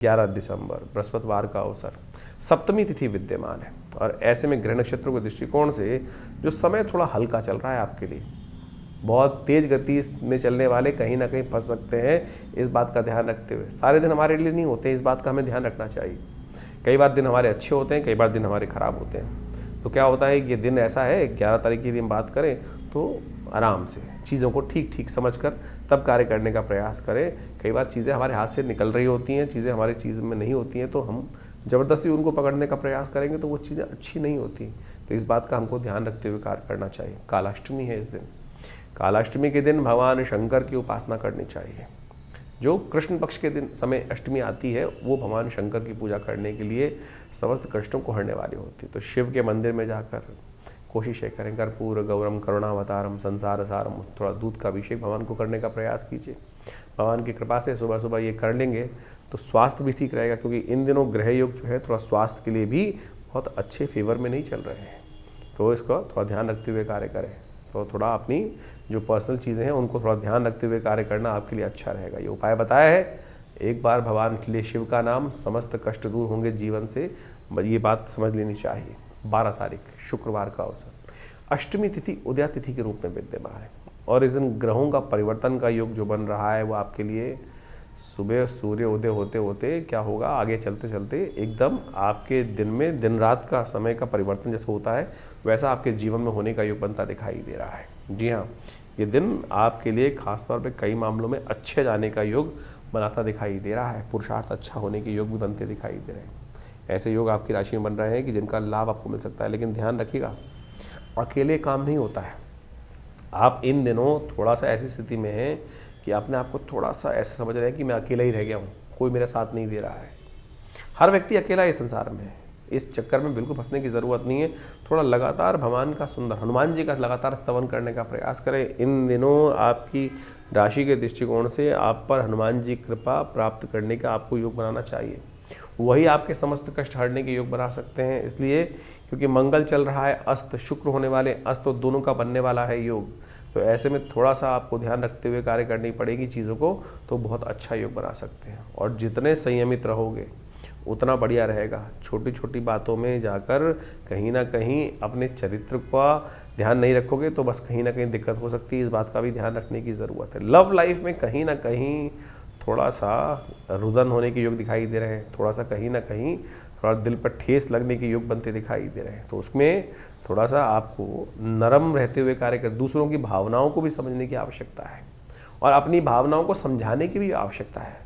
11 दिसंबर बृहस्पतिवार का अवसर, सप्तमी तिथि विद्यमान है और ऐसे में ग्रह नक्षत्रों के दृष्टिकोण से जो समय थोड़ा हल्का चल रहा है आपके लिए, बहुत तेज गति में चलने वाले कहीं ना कहीं फंस सकते हैं। इस बात का ध्यान रखते हुए, सारे दिन हमारे लिए नहीं होते, इस बात का हमें ध्यान रखना चाहिए। कई बार दिन हमारे अच्छे होते हैं, कई बार दिन हमारे खराब होते हैं। तो क्या होता है, ये दिन ऐसा है 11 तारीख की दिन बात करें तो आराम से चीज़ों को ठीक ठीक समझकर तब कार्य करने का प्रयास करें। कई बार चीज़ें हमारे हाथ से निकल रही होती हैं, चीज़ें हमारी चीज़ में नहीं होती हैं, तो हम ज़बरदस्ती उनको पकड़ने का प्रयास करेंगे तो वो चीज़ें अच्छी नहीं होती। तो इस बात का हमको ध्यान रखते हुए कार्य करना चाहिए। कालाष्टमी है इस दिन। कालाष्टमी के दिन भगवान शंकर की उपासना करनी चाहिए। जो कृष्ण पक्ष के दिन समय अष्टमी आती है वो भगवान शंकर की पूजा करने के लिए समस्त कष्टों को हरने वाली होती है। तो शिव के मंदिर में जाकर कोशिशें करें। कर्पूर गौरम करुणावतारम संसार सारम, थोड़ा दूध का अभिषेक भगवान को करने का प्रयास कीजिए। भगवान की कृपा से सुबह सुबह ये कर लेंगे तो स्वास्थ्य भी ठीक रहेगा, क्योंकि इन दिनों ग्रह योग जो है थोड़ा स्वास्थ्य के लिए भी बहुत अच्छे फेवर में नहीं चल रहे हैं। तो इसका थोड़ा ध्यान रखते हुए कार्य करें। तो थोड़ा अपनी जो पर्सनल चीज़ें हैं उनको थोड़ा ध्यान रखते हुए कार्य करना आपके लिए अच्छा रहेगा। ये उपाय बताया है, एक बार भगवान के लिए शिव का नाम, समस्त कष्ट दूर होंगे जीवन से, ये बात समझ लेनी चाहिए। 12 तारीख शुक्रवार का अवसर, अष्टमी तिथि उदया तिथि के रूप में विद्यमान है और इस दिन ग्रहों का परिवर्तन का योग जो बन रहा है वो आपके लिए सुबह सूर्य उदय होते होते क्या होगा, आगे चलते चलते एकदम आपके दिन में दिन रात का समय का परिवर्तन जैसा होता है वैसा आपके जीवन में होने का योग बनता दिखाई दे रहा है। जी हाँ, ये दिन आपके लिए खासतौर पे कई मामलों में अच्छे जाने का योग बनाता दिखाई दे रहा है। पुरुषार्थ अच्छा होने के योग भी बनते दिखाई दे रहे हैं। ऐसे योग आपकी राशि में बन रहे हैं कि जिनका लाभ आपको मिल सकता है। लेकिन ध्यान रखिएगा, अकेले काम नहीं होता है। आप इन दिनों थोड़ा सा ऐसी स्थिति में हैं कि अपने आप को थोड़ा सा ऐसा समझ रहे हैं कि मैं अकेला ही रह गया हूँ, कोई मेरा साथ नहीं दे रहा है। हर व्यक्ति अकेला है संसार में। इस चक्कर में बिल्कुल फंसने की ज़रूरत नहीं है। थोड़ा लगातार भगवान का सुंदर हनुमान जी का लगातार स्तवन करने का प्रयास करें। इन दिनों आपकी राशि के दृष्टिकोण से आप पर हनुमान जी कृपा प्राप्त करने का आपको योग बनाना चाहिए। वही आपके समस्त कष्ट हरने के योग बना सकते हैं। इसलिए क्योंकि मंगल चल रहा है, अस्त शुक्र होने वाले, अस्त तो दोनों का बनने वाला है योग। तो ऐसे में थोड़ा सा आपको ध्यान रखते हुए कार्य करनी पड़ेगी चीज़ों को, तो बहुत अच्छा योग बना सकते हैं। और जितने संयमित रहोगे उतना बढ़िया रहेगा। छोटी छोटी बातों में जाकर कहीं ना कहीं अपने चरित्र का ध्यान नहीं रखोगे तो बस कहीं ना कहीं दिक्कत हो सकती है। इस बात का भी ध्यान रखने की ज़रूरत है। लव लाइफ में कहीं ना कहीं थोड़ा सा रुदन होने के योग दिखाई दे रहे हैं, थोड़ा सा कहीं ना कहीं थोड़ा दिल पर ठेस लगने के योग बनते दिखाई दे रहे हैं। तो उसमें थोड़ा सा आपको नरम रहते हुए कार्य कर, दूसरों की भावनाओं को भी समझने की आवश्यकता है और अपनी भावनाओं को समझाने की भी आवश्यकता है।